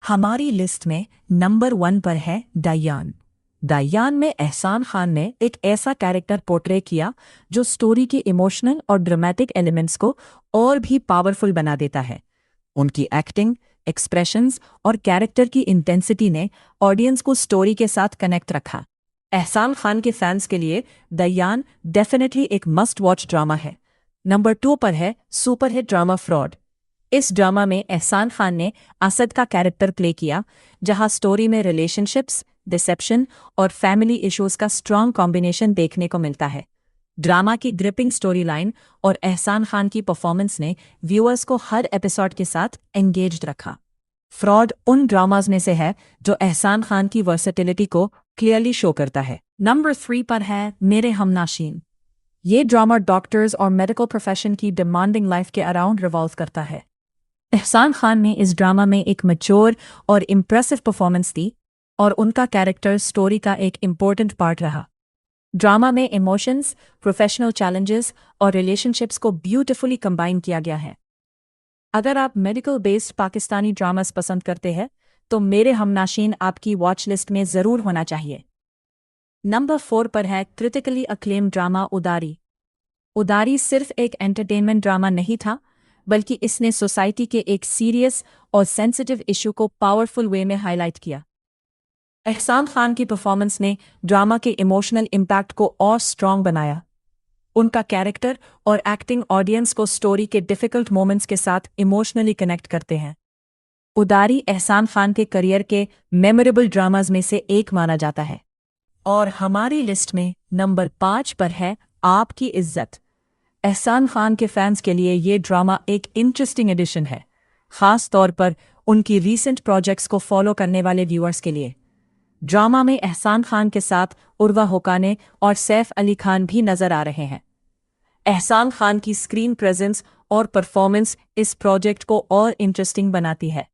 हमारी लिस्ट में नंबर 1 पर है दयान। दयान में एहसान खान ने एक ऐसा कैरेक्टर पोर्ट्रे किया जो स्टोरी के इमोशनल और ड्रामेटिक एलिमेंट्स को और भी पावरफुल बना देता है। उनकी एक्टिंग, एक्सप्रेशंस और कैरेक्टर की इंटेंसिटी ने ऑडियंस को स्टोरी के साथ कनेक्ट रखा। एहसान खान के फैंस के लिए दयान डेफिनेटली एक मस्ट वॉच ड्रामा है। नंबर 2 पर है सुपरहिट ड्रामा फ्रॉड। इस ड्रामा में एहसान खान ने असद का कैरेक्टर प्ले किया, जहां स्टोरी में रिलेशनशिप्स, डिसेप्शन और फैमिली इश्यूज का स्ट्रॉन्ग कॉम्बिनेशन देखने को मिलता है। ड्रामा की ग्रिपिंग स्टोरी लाइन और एहसान खान की परफॉर्मेंस ने व्यूअर्स को हर एपिसोड के साथ एंगेज्ड रखा। फ्रॉड उन ड्रामाज में से है जो एहसान खान की वर्सेटिलिटी को क्लियरली शो करता है। नंबर 3 पर है मेरे हमनाशीन। ये ड्रामा डॉक्टर्स और मेडिकल प्रोफेशन की डिमांडिंग लाइफ के अराउंड रिवॉल्व करता है। एहसान खान ने इस ड्रामा में एक मैच्योर और इम्प्रेसिव परफॉर्मेंस दी और उनका कैरेक्टर स्टोरी का एक इम्पोर्टेंट पार्ट रहा। ड्रामा में इमोशंस, प्रोफेशनल चैलेंजेस और रिलेशनशिप्स को ब्यूटिफुली कंबाइन किया गया है। अगर आप मेडिकल बेस्ड पाकिस्तानी ड्रामास पसंद करते हैं तो मेरे हमनाशीन आपकी वॉच लिस्ट में ज़रूर होना चाहिए। नंबर 4 पर है क्रिटिकली अक्लेम्ड ड्रामा उदारी। उदारी सिर्फ एक एंटरटेनमेंट ड्रामा नहीं था, बल्कि इसने सोसाइटी के एक सीरियस और सेंसिटिव इशू को पावरफुल वे में हाईलाइट किया। एहसान खान की परफॉर्मेंस ने ड्रामा के इमोशनल इम्पैक्ट को और स्ट्रॉन्ग बनाया। उनका कैरेक्टर और एक्टिंग ऑडियंस को स्टोरी के डिफिकल्ट मोमेंट्स के साथ इमोशनली कनेक्ट करते हैं। उदारी एहसान खान के करियर के मेमोरेबल ड्रामाज में से एक माना जाता है। और हमारी लिस्ट में नंबर 5 पर है आपकी इज्जत। एहसान खान के फैंस के लिए ये ड्रामा एक इंटरेस्टिंग एडिशन है, खास तौर पर उनकी रीसेंट प्रोजेक्ट्स को फॉलो करने वाले व्यूअर्स के लिए। ड्रामा में एहसान खान के साथ उर्वा होकाने और सैफ अली खान भी नजर आ रहे हैं। एहसान खान की स्क्रीन प्रेजेंस और परफॉर्मेंस इस प्रोजेक्ट को और इंटरेस्टिंग बनाती है।